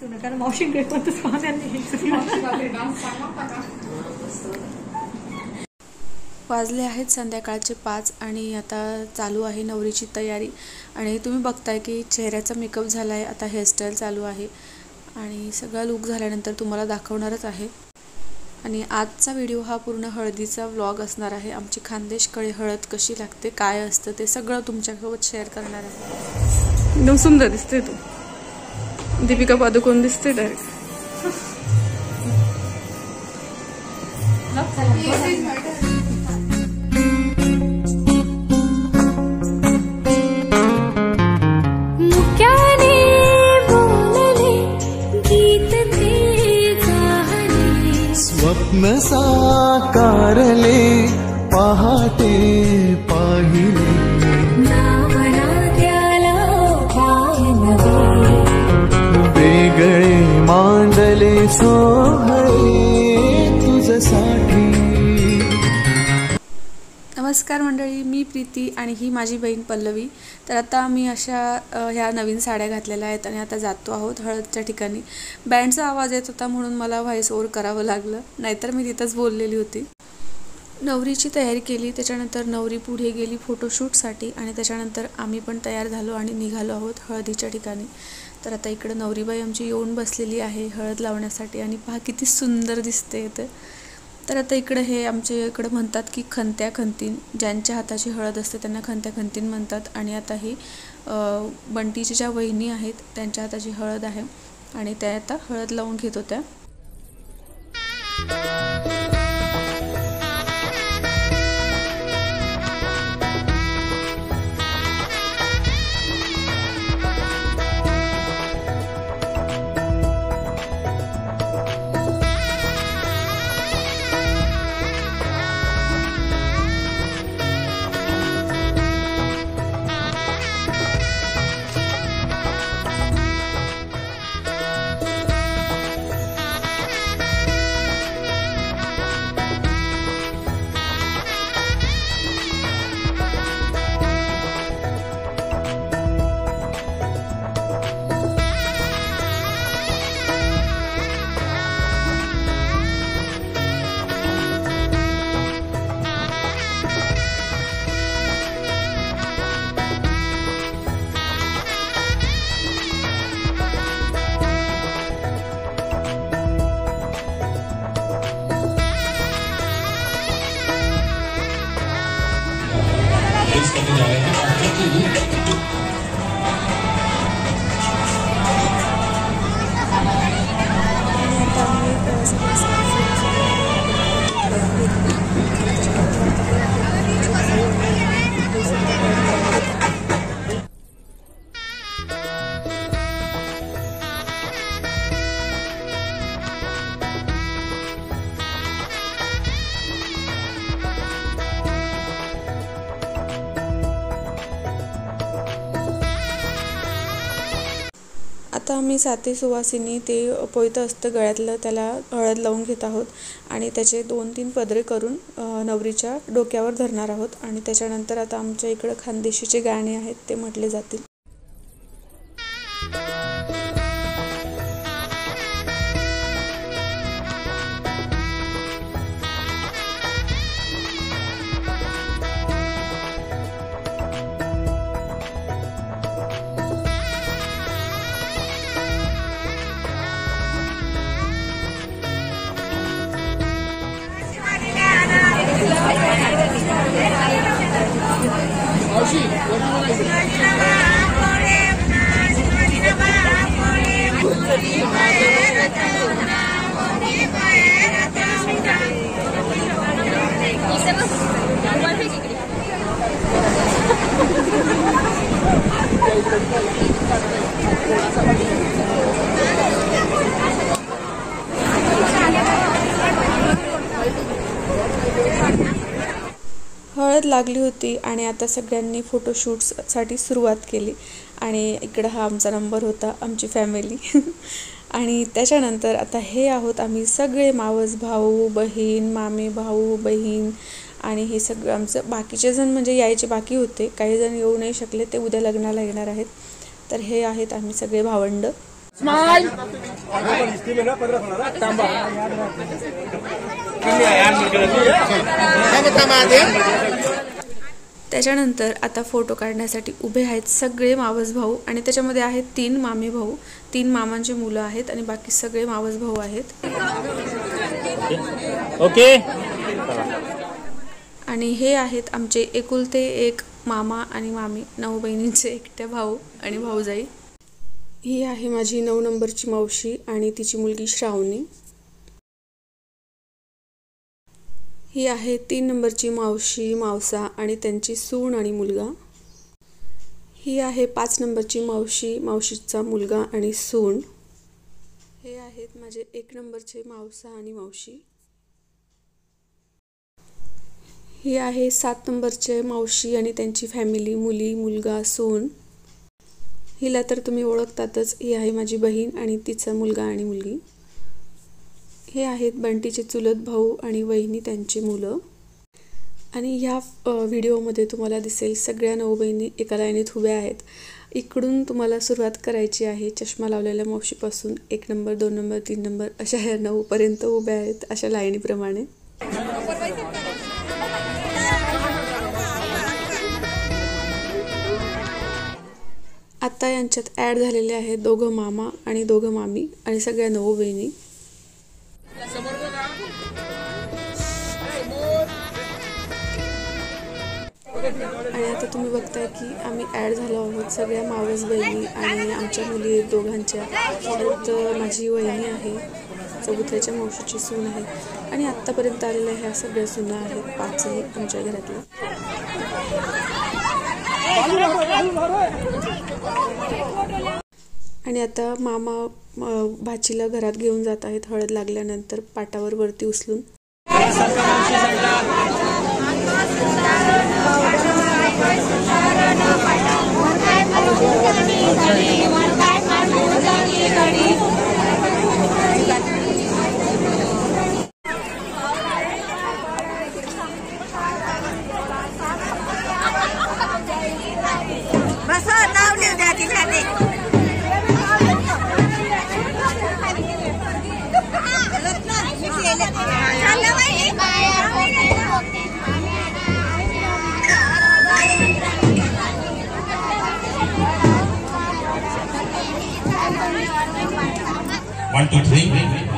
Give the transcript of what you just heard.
कारण मावशींकडे कोणतंच पाहुण्यांनी वाजले आहेत संध्याकाळचे 5 आणि आता चालू आहे नवरीची तयारी। आणि तुम्ही बघताय की चेहऱ्याचा मेकअप झाला आहे, आता हेअरस्टाईल चालू आहे आणि सगळा लुक झाल्यानंतर तुम्हाला दाखवणारच आहे। आणि आजचा व्हिडिओ हा पूर्ण हळदीचा व्लॉग असणार आहे। आमची खानदेशकडे हळद कशी लागते, काय असतं ते सगळं तुमच्यासोबत शेअर करणार आहे। एकदम सुंदर दिसते तू, दीपिका पादुकोण दिसते डायरेक्ट। स्वप्न साकारले पहाटे पाहिले वेगळे मांडले सोहळे तुझ्यासाठी। नमस्कार मंडळी, मी प्रीती आणि ही माझी बहीण पल्लवी। तर आता आम्ही अशा ह्या नवीन साड्या घातलेल्या आहेत आणि आता जातो आहोत हळदच्या ठिकाणी। बँडचा आवाज येत होता म्हणून मला व्हॉइस ओव्हर करावं लागलं, नाहीतर मी तिथंच बोललेली होती। नवरीची तयारी केली, त्याच्यानंतर नवरी पुढे गेली फोटोशूटसाठी आणि त्याच्यानंतर आम्ही पण तयार झालो आणि निघालो आहोत हळदीच्या ठिकाणी। तर आता इकडे नवरीबाई आमची येऊन बसलेली आहे हळद लावण्यासाठी आणि पहा किती सुंदर दिसते इथे। तर आता इकडे हे आमच्या इकडे म्हणतात की खंत्या खंतीन, ज्यांच्या हाताची हळद असते त्यांना खंत्या खंतीन म्हणतात। आणि आता ही बंटीची ज्या वहिनी आहेत त्यांच्या हाताची हळद आहे आणि त्या आता हळद लावून घेत होत्या। आता आम्ही साथी सुवासिनी ते पोयतं असतं गळ्यातलं त्याला हळद लावून घेत आहोत आणि त्याचे 2-3 पदरे करून नवरीच्या डोक्यावर धरणार आहोत। आणि त्याच्यानंतर आता आमच्या इकडे खानदेशीचे गाणे आहेत ते म्हटले जातील। हळद लागली होती आणि आता सगळ्यांनी फोटोशूटसाठी सुरुवात केली आणि इकडे हा आमचा नंबर होता, आमची फॅमिली। आणि त्याच्यानंतर आता हे आहोत आम्ही सगळे मावस भाऊ बहीण, मामे भाऊ बहीण आणि हे सगळं आमचं बाकीचे जण म्हणजे यायचे बाकी होते, काही जण येऊ नाही शकले, ते उद्या लग्नाला येणार आहेत। तर हे आहेत आम्ही सगळे भावंड। त्याच्यानंतर आता फोटो काढण्यासाठी उभे आहेत सगळे मावस भाऊ आणि त्याच्यामध्ये आहेत 3 मामे भाऊ, 3 मामांची मुलं आहेत आणि बाकी सगळे मावस भाऊ आहेत. ओके. आणि हे आहेत आमचे एकुलते एक मामा आणि मामी, 9 बहिणींचे एकट्या भाऊ आणि भाऊजाई. ही आहे माझी 9 नंबरची मावशी आणि तिची मुलगी श्रावणी. ही आहे 3 नंबरची मावशी मावसा आणि त्यांची सून आणि मुलगा. ही आहे 5 नंबरची मावशी, मावशीचा मुलगा आणि सून. हे आहेत माझे 1 नंबरचे मावसा आणि मावशी. ही आहे 7 नंबरचे मावशी आणि त्यांची फॅमिली, मुली, मुलगा, सून. हिला तर तुम्ही ओळखतातच, ही आहे माझी बहीण आणि तिचा मुलगा आणि मुलगी. हे आहेत बंटीचे चुलत भाऊ आणि वहिनी त्यांची मुलं. आणि ह्या व्हिडिओमध्ये तुम्हाला दिसेल सगळ्या 9 बहिणी एका लाईनीत उभ्या आहेत. इकडून तुम्हाला सुरुवात करायची आहे चष्मा लावलेल्या मावशीपासून. 1 नंबर 2 नंबर 3 नंबर अशा ह्या 9 पर्यंत उभ्या आहेत अशा लाईनीप्रमाणे. आता यांच्यात ॲड झालेले आहेत 2 मामा आणि 2 मामी आणि सगळ्या 9 बहिणी. आणि आता तुम्ही बघताय की आम्ही ॲड झालो आहोत सगळ्या मावस बहिणी आणि आमच्या मुली दोघांच्या. परत माझी वहिनी आहे, चबुतऱ्याच्या मावशीची सून आहे आणि आत्तापर्यंत आलेल्या ह्या सगळ्या सुना आहेत 5ही आमच्या घरातल्या. आणि आता मामा भाचीला घरात घेऊन जात आहेत हळद लागल्यानंतर पाटावर वरती उचलून. One, two, three.